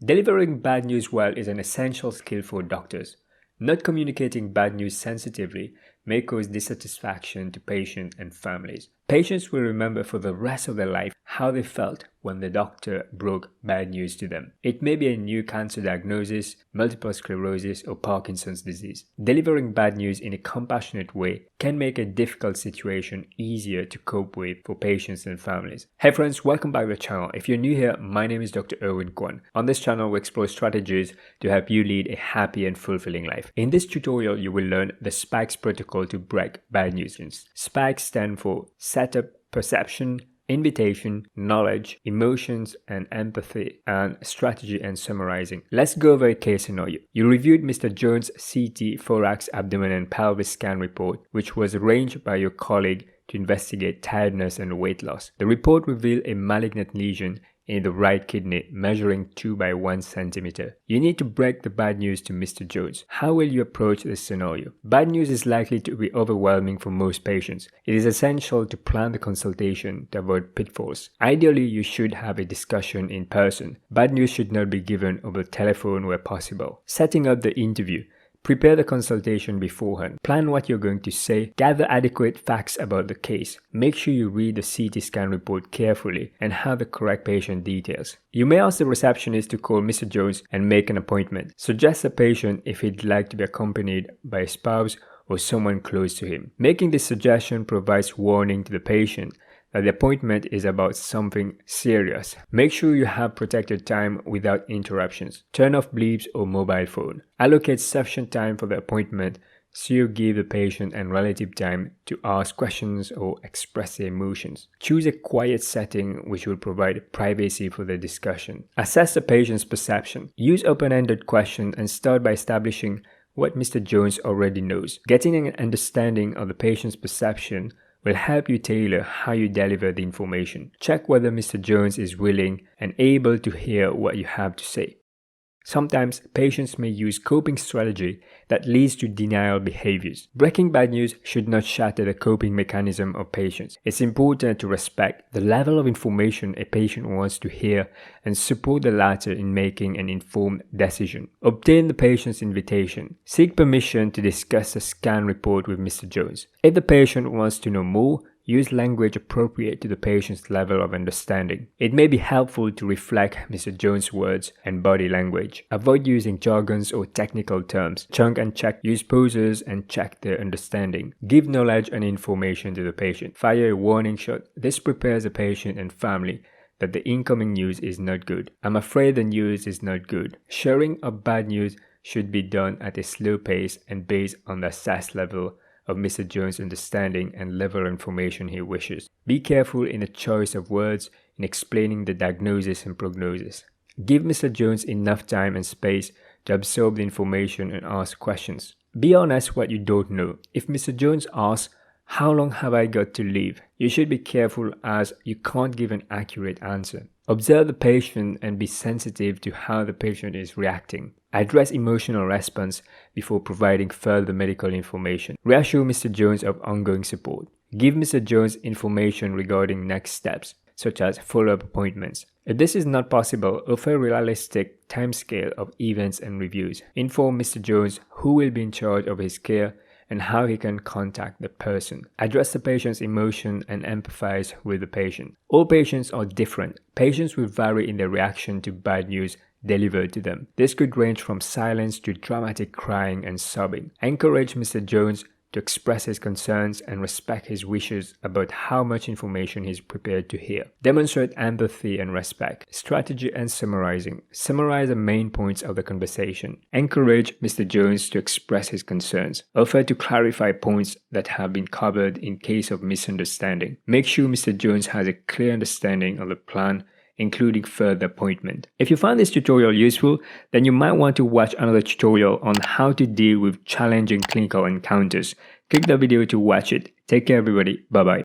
Delivering bad news well is an essential skill for doctors. Not communicating bad news sensitively may cause dissatisfaction to patients and families. Patients will remember for the rest of their life how they felt when the doctor broke bad news to them. It may be a new cancer diagnosis, multiple sclerosis, or Parkinson's disease. Delivering bad news in a compassionate way can make a difficult situation easier to cope with for patients and families. Hey friends, welcome back to the channel. If you're new here, my name is Dr. Erwin Kwun. On this channel, we explore strategies to help you lead a happy and fulfilling life. In this tutorial, you will learn the SPIKES protocol to break bad news. SPIKES stand for setup, perception, invitation, knowledge, emotions and empathy, and strategy and summarizing. Let's go over a case scenario. You reviewed Mr. Jones' CT, thorax, abdomen and pelvis scan report, which was arranged by your colleague to investigate tiredness and weight loss. The report revealed a malignant lesion in the right kidney measuring 2 by 1 centimeter. You need to break the bad news to Mr. Jones. How will you approach this scenario? Bad news is likely to be overwhelming for most patients. It is essential to plan the consultation to avoid pitfalls. Ideally, you should have a discussion in person. Bad news should not be given over telephone where possible. Setting up the interview. Prepare the consultation beforehand. Plan what you're going to say. Gather adequate facts about the case. Make sure you read the CT scan report carefully and have the correct patient details. You may ask the receptionist to call Mr. Jones and make an appointment. Suggest the patient if he'd like to be accompanied by a spouse or someone close to him. Making this suggestion provides warning to the patient that the appointment is about something serious. Make sure you have protected time without interruptions. Turn off bleeps or mobile phone. Allocate sufficient time for the appointment so you give the patient and relative time to ask questions or express their emotions. Choose a quiet setting which will provide privacy for the discussion. Assess the patient's perception. Use open-ended questions and start by establishing what Mr. Jones already knows. Getting an understanding of the patient's perception will help you tailor how you deliver the information. Check whether Mr. Jones is willing and able to hear what you have to say. Sometimes patients may use coping strategy that leads to denial behaviors. Breaking bad news should not shatter the coping mechanism of patients. It's important to respect the level of information a patient wants to hear and support the latter in making an informed decision. Obtain the patient's invitation. Seek permission to discuss the scan report with Mr. Jones. If the patient wants to know more, use language appropriate to the patient's level of understanding. It may be helpful to reflect Mr. Jones' words and body language. Avoid using jargons or technical terms. Chunk and check. Use pauses and check their understanding. Give knowledge and information to the patient. Fire a warning shot. This prepares the patient and family that the incoming news is not good. I'm afraid the news is not good. Sharing of bad news should be done at a slow pace and based on the assessed level of Mr. Jones' understanding and level of information he wishes. Be careful in the choice of words in explaining the diagnosis and prognosis. Give Mr. Jones enough time and space to absorb the information and ask questions. Be honest what you don't know. If Mr. Jones asks, "How long have I got to live?" you should be careful as you can't give an accurate answer. Observe the patient and be sensitive to how the patient is reacting. Address emotional response before providing further medical information. Reassure Mr. Jones of ongoing support. Give Mr. Jones information regarding next steps, such as follow-up appointments. If this is not possible, offer a realistic timescale of events and reviews. Inform Mr. Jones who will be in charge of his care and how he can contact the person. Address the patient's emotion and empathize with the patient. All patients are different. Patients will vary in their reaction to bad news delivered to them. This could range from silence to dramatic crying and sobbing. Encourage Mr. Jones to express his concerns and respect his wishes about how much information he is prepared to hear. Demonstrate empathy and respect. Strategy and summarizing. Summarize the main points of the conversation. Encourage Mr. Jones to express his concerns. Offer to clarify points that have been covered in case of misunderstanding. Make sure Mr. Jones has a clear understanding of the plan, including further appointment. If you found this tutorial useful, then you might want to watch another tutorial on how to deal with challenging clinical encounters. Click the video to watch it. Take care everybody. Bye bye.